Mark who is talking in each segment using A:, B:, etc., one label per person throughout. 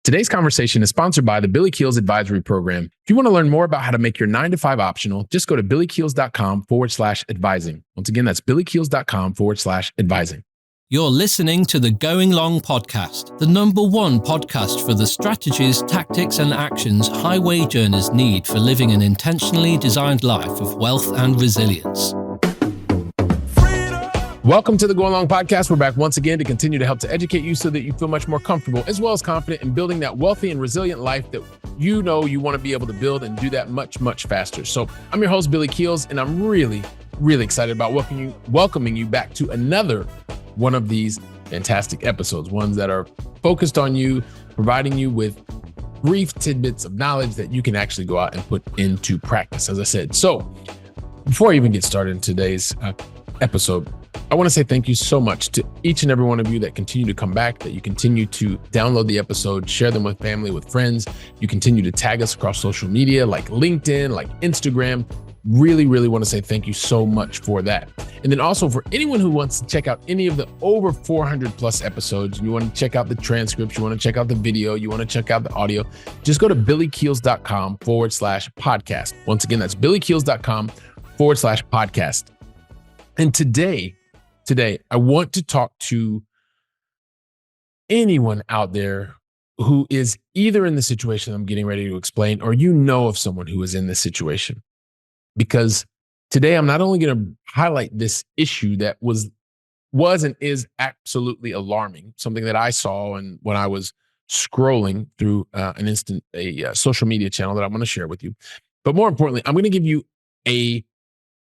A: Today's conversation is sponsored by the Billy Keels Advisory Program. If you want to learn more about how to make your 9-to-5 optional, just go to billykeels.com/advising. Once again, that's billykeels.com/advising.
B: You're listening to the Going Long podcast, the #1 podcast for the strategies, tactics, and actions high wage earners need for living an intentionally designed life of wealth and resilience.
A: Welcome to the Going Long podcast. We're back once again to continue to help to educate you so that you feel much more comfortable as well as confident in building that wealthy and resilient life that you know you want to be able to build and do that much, much faster. So I'm your host, Billy Keels, and I'm really excited about welcoming you back to another one of these fantastic episodes, ones that are focused on you, providing you with brief tidbits of knowledge that you can actually go out and put into practice, as I said. So before I even get started in today's episode, I want to say thank you so much to each and every one of you that continue to come back, that you continue to download the episode, share them with family, with friends. You continue to tag us across social media like LinkedIn, like Instagram. Really want to say thank you so much for that. And then also for anyone who wants to check out any of the over 400 plus episodes, you want to check out the transcripts, you want to check out the video, you want to check out the audio, just go to billykeels.com/podcast. Once again, that's billykeels.com/podcast. And today, I want to talk to anyone out there who is either in the situation I'm getting ready to explain, or you know of someone who is in this situation. Because today I'm not only going to highlight this issue that was and is absolutely alarming, something that I saw and when I was scrolling through a social media channel that I'm going to share with you. But more importantly, I'm going to give you a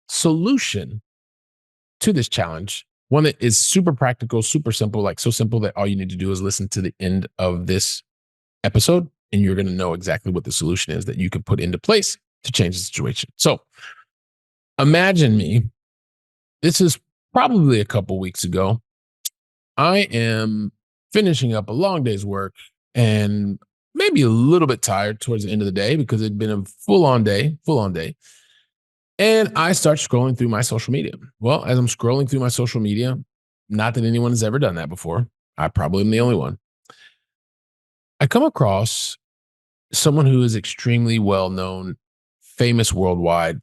A: solution to this challenge, one that is super practical, super simple, like so simple that all you need to do is listen to the end of this episode and you're going to know exactly what the solution is that you can put into place to change the situation. So imagine me, this is probably a couple weeks ago. I am finishing up a long day's work and maybe a little bit tired towards the end of the day because it'd been a full on day. And I start scrolling through my social media. Well, as I'm scrolling through my social media, not that anyone has ever done that before, I probably am the only one, I come across someone who is extremely well-known, famous worldwide.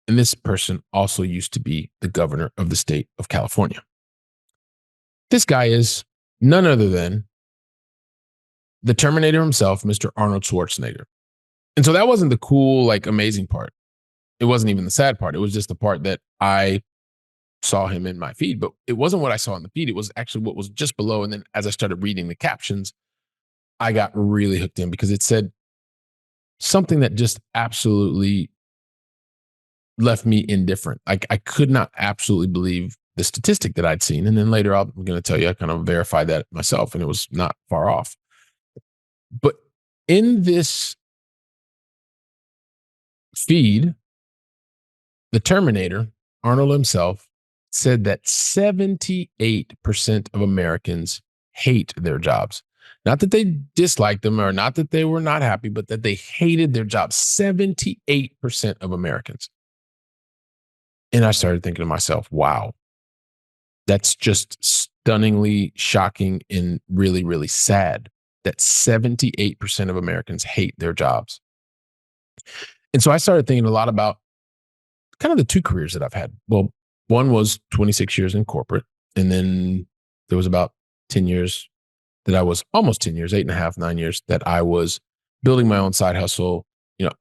A: And this person also used to be the governor of the state of California. This guy is none other than the Terminator himself, Mr. Arnold Schwarzenegger. And so that wasn't the cool, amazing part. It wasn't even the sad part. It was just the part that I saw him in my feed, but it wasn't what I saw in the feed. It was actually what was just below. And then as I started reading the captions, I got really hooked in because it said something that just absolutely left me indifferent. I could not absolutely believe the statistic that I'd seen. And then later I'm going to tell you, I kind of verified that myself and it was not far off. But in this feed, the Terminator, Arnold himself, said that 78% of Americans hate their jobs. Not that they disliked them or not that they were not happy, but that they hated their jobs. 78% of Americans. And I started thinking to myself, wow, that's just stunningly shocking and really sad that 78% of Americans hate their jobs. And so I started thinking a lot about kind of the two careers that I've had. Well, one was 26 years in corporate. And then there was about 10 years that I was almost 10 years, 8.5, 9 years that I was building my own side hustle.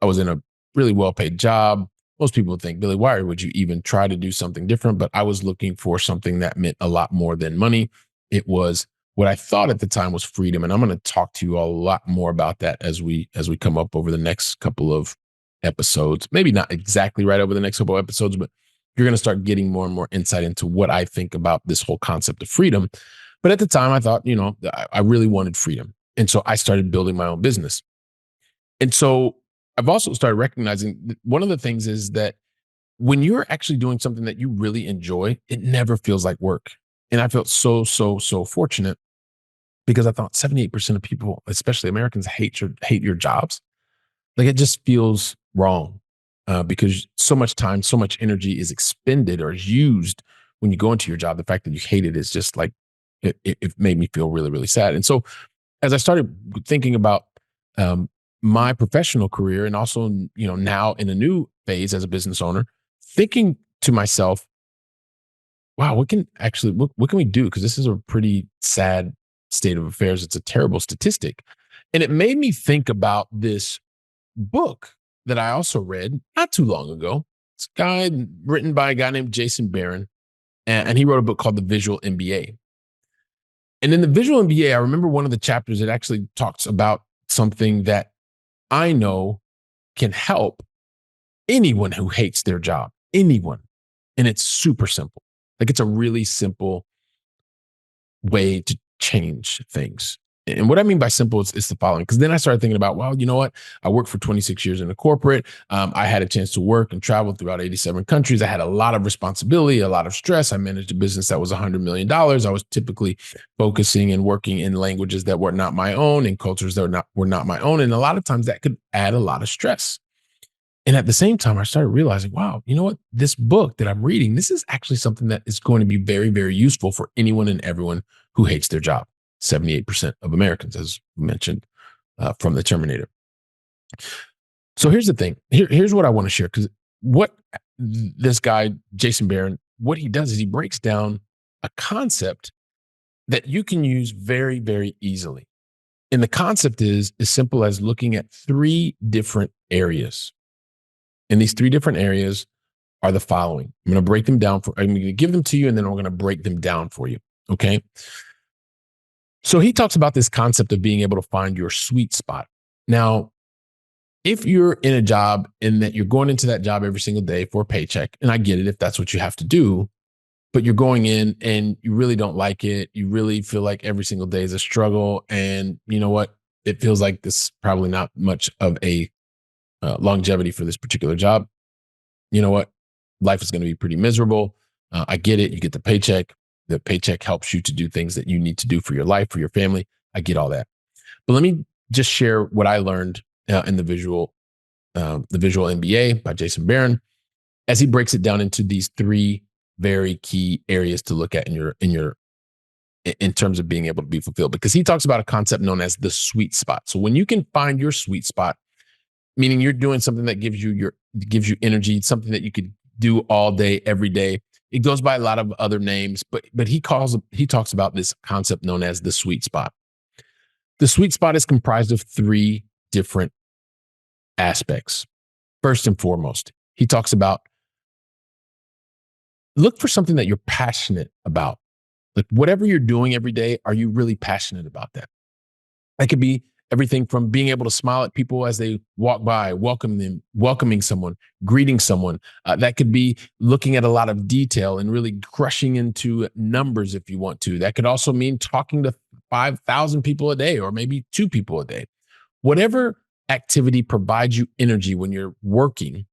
A: I was in a really well-paid job. Most people would think, Billy, why would you even try to do something different? But I was looking for something that meant a lot more than money. It was what I thought at the time was freedom. And I'm going to talk to you a lot more about that as we come up over the next couple of episodes. Maybe not exactly right over the next couple of episodes, but you're going to start getting more and more insight into what I think about this whole concept of freedom. But at the time I thought, I really wanted freedom. And so I started building my own business. And so I've also started recognizing that one of the things is that when you're actually doing something that you really enjoy, it never feels like work. And I felt so fortunate because I thought 78% of people, especially Americans, hate your jobs. It just feels wrong because so much time, so much energy is expended or is used when you go into your job. The fact that you hate it is just it made me feel really sad. And so as I started thinking about um, my professional career and also, now in a new phase as a business owner, thinking to myself, wow, what can we do? Because this is a pretty sad state of affairs. It's a terrible statistic. And it made me think about this book that I also read not too long ago. It's a guy written by a guy named Jason Barron, and he wrote a book called The Visual MBA. And in the Visual MBA, I remember one of the chapters that actually talks about something that I know can help anyone who hates their job, anyone. And it's super simple. Like it's a really simple way to change things. And what I mean by simple is the following, because then I started thinking about, well, you know what? I worked for 26 years in a corporate. I had a chance to work and travel throughout 87 countries. I had a lot of responsibility, a lot of stress. I managed a business that was $100 million. I was typically focusing and working in languages that were not my own and cultures that were not my own. And a lot of times that could add a lot of stress. And at the same time, I started realizing, wow, you know what? This book that I'm reading, this is actually something that is going to be very, very useful for anyone and everyone who hates their job. 78% of Americans, as mentioned from the Terminator. So here's the thing. Here's what I want to share, because what this guy, Jason Barron, what he does is he breaks down a concept that you can use very, very easily. And the concept is as simple as looking at three different areas. And these three different areas are the following. I'm going to give them to you, and then we're going to break them down for you. Okay. So he talks about this concept of being able to find your sweet spot. Now, if you're in a job and that you're going into that job every single day for a paycheck, and I get it if that's what you have to do, but you're going in and you really don't like it. You really feel like every single day is a struggle. And you know what? It feels like this is probably not much of a longevity for this particular job. You know what? Life is going to be pretty miserable. I get it. You get the paycheck. The paycheck helps you to do things that you need to do for your life, for your family. I get all that. But let me just share what I learned in the Visual MBA by Jason Barron, as he breaks it down into these three very key areas to look at in terms of being able to be fulfilled. Because he talks about a concept known as the sweet spot. So when you can find your sweet spot, meaning you're doing something that gives you energy, something that you could do all day, every day. It goes by a lot of other names, but he talks about this concept known as the sweet spot. The sweet spot is comprised of three different aspects. First and foremost, he talks about look for something that you're passionate about. Like whatever you're doing every day, are you really passionate about that? That could be everything from being able to smile at people as they walk by, welcoming someone, greeting someone. That could be looking at a lot of detail and really crushing into numbers if you want to. That could also mean talking to 5,000 people a day or maybe 2 people a day. Whatever activity provides you energy when you're working,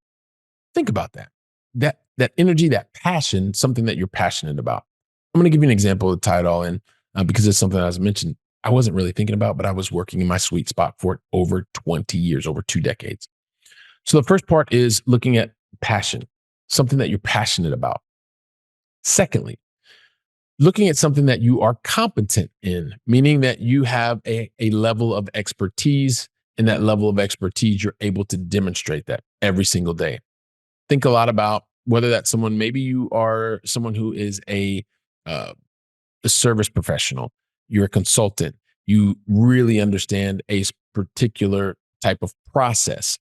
A: think about that. That energy, that passion, something that you're passionate about. I'm going to give you an example to tie it all in because it's something that I was mentioned. I wasn't really thinking about, but I was working in my sweet spot for over 20 years, over 2 decades. So the first part is looking at passion, something that you're passionate about. Secondly, looking at something that you are competent in, meaning that you have a level of expertise, and that level of expertise, you're able to demonstrate that every single day. Think a lot about whether that's maybe you are someone who is a service professional, you're a consultant, you really understand a particular type of process,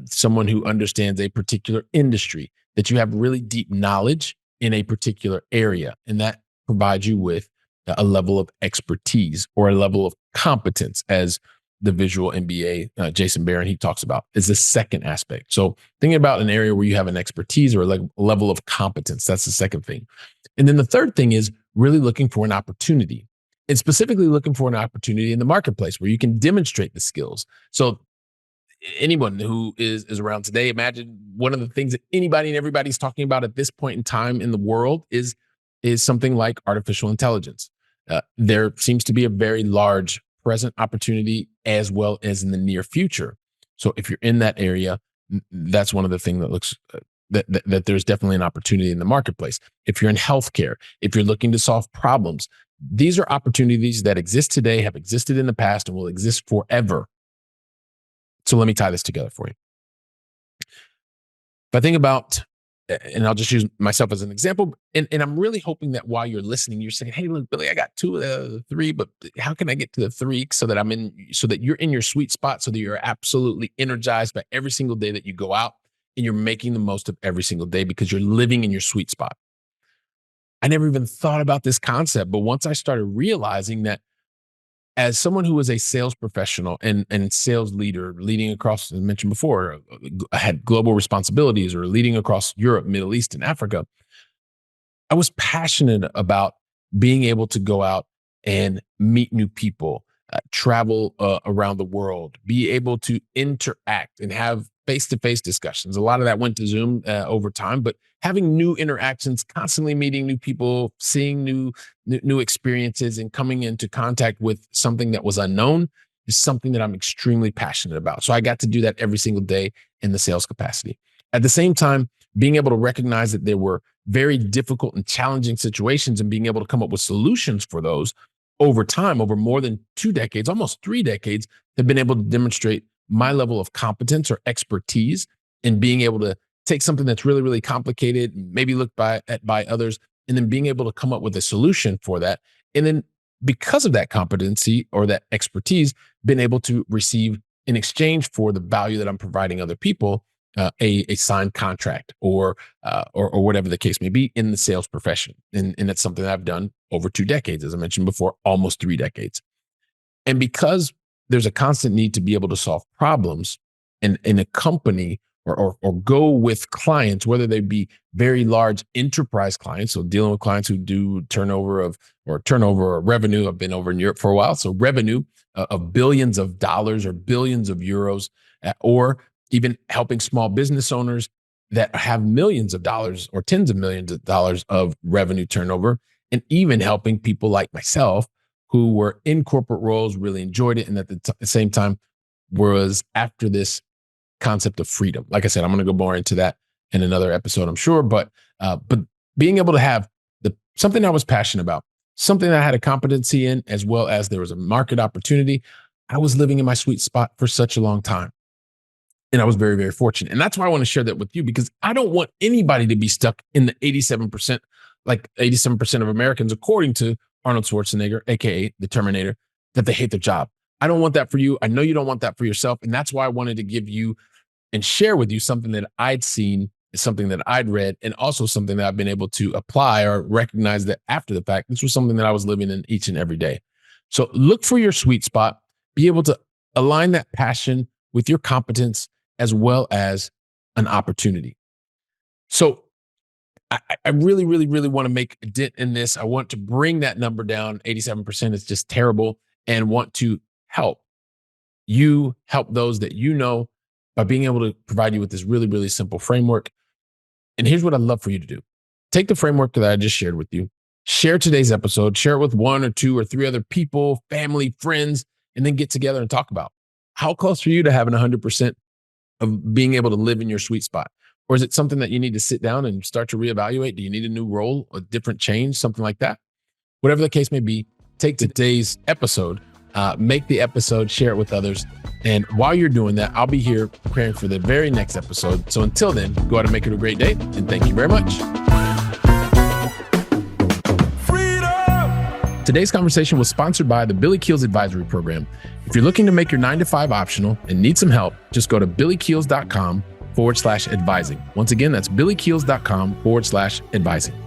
A: someone who understands a particular industry, that you have really deep knowledge in a particular area. And that provides you with a level of expertise or a level of competence, as the Visual MBA, Jason Barron, he talks about, is the second aspect. So thinking about an area where you have an expertise or a level of competence, that's the second thing. And then the third thing is really looking for an opportunity, and specifically looking for an opportunity in the marketplace where you can demonstrate the skills. So anyone who is around today, imagine one of the things that anybody and everybody's talking about at this point in time in the world is something like artificial intelligence. There seems to be a very large present opportunity as well as in the near future. So if you're in that area, that's one of the things that looks that there's definitely an opportunity in the marketplace. If you're in healthcare, if you're looking to solve problems, These are opportunities that exist today, have existed in the past, and will exist forever. So let me tie this together for you. If I think about, and I'll just use myself as an example, and I'm really hoping that while you're listening, you're saying, "Hey, look, Billy, I got two of the three, but how can I get to the three so that you're in your sweet spot, so that you're absolutely energized by every single day that you go out, and you're making the most of every single day because you're living in your sweet spot." I never even thought about this concept, but once I started realizing that as someone who was a sales professional and sales leader, leading across, as I mentioned before, I had global responsibilities or leading across Europe, Middle East, and Africa, I was passionate about being able to go out and meet new people, travel around the world, be able to interact and have face-to-face discussions. A lot of that went to Zoom over time, but having new interactions, constantly meeting new people, seeing new experiences, and coming into contact with something that was unknown is something that I'm extremely passionate about. So I got to do that every single day in the sales capacity. At the same time, being able to recognize that there were very difficult and challenging situations and being able to come up with solutions for those over time, over more than 2 decades, almost 3 decades, have been able to demonstrate my level of competence or expertise in being able to take something that's really, really complicated, maybe looked at by others, and then being able to come up with a solution for that. And then because of that competency or that expertise, been able to receive in exchange for the value that I'm providing other people, a signed contract or whatever the case may be in the sales profession. And that's something that I've done over 2 decades, as I mentioned before, almost 3 decades. And because there's a constant need to be able to solve problems in a company or go with clients, whether they be very large enterprise clients, so dealing with clients who do turnover or revenue. I've been over in Europe for a while, so revenue of billions of dollars or billions of euros, or even helping small business owners that have millions of dollars or tens of millions of dollars of revenue turnover, and even helping people like myself who were in corporate roles, really enjoyed it, and at the same time was after this concept of freedom. Like I said, I'm going to go more into that in another episode, I'm sure. But being able to have something I was passionate about, something that I had a competency in, as well as there was a market opportunity. I was living in my sweet spot for such a long time. And I was very, very fortunate. And that's why I want to share that with you, because I don't want anybody to be stuck in the 87%, like 87% of Americans, according to Arnold Schwarzenegger, AKA the Terminator, that they hate their job. I don't want that for you. I know you don't want that for yourself. And that's why I wanted to give you and share with you something that I'd seen, something that I'd read, and also something that I've been able to apply or recognize that after the fact, this was something that I was living in each and every day. So look for your sweet spot, be able to align that passion with your competence as well as an opportunity. So I really, really, really want to make a dent in this. I want to bring that number down. 87% is just terrible, and want to help you help those that you know by being able to provide you with this really, really simple framework. And here's what I'd love for you to do. Take the framework that I just shared with you, share today's episode, share it with 1 or 2 or 3 other people, family, friends, and then get together and talk about how close are you to having 100% of being able to live in your sweet spot? Or is it something that you need to sit down and start to reevaluate? Do you need a new role, a different change, something like that? Whatever the case may be, take today's episode, make the episode, share it with others. And while you're doing that, I'll be here preparing for the very next episode. So until then, go out and make it a great day. And thank you very much. Today's conversation was sponsored by the billykeels Advisory Program. If you're looking to make your 9-to-5 optional and need some help, just go to billykeels.com/advising. Once again, that's billykeels.com/advising.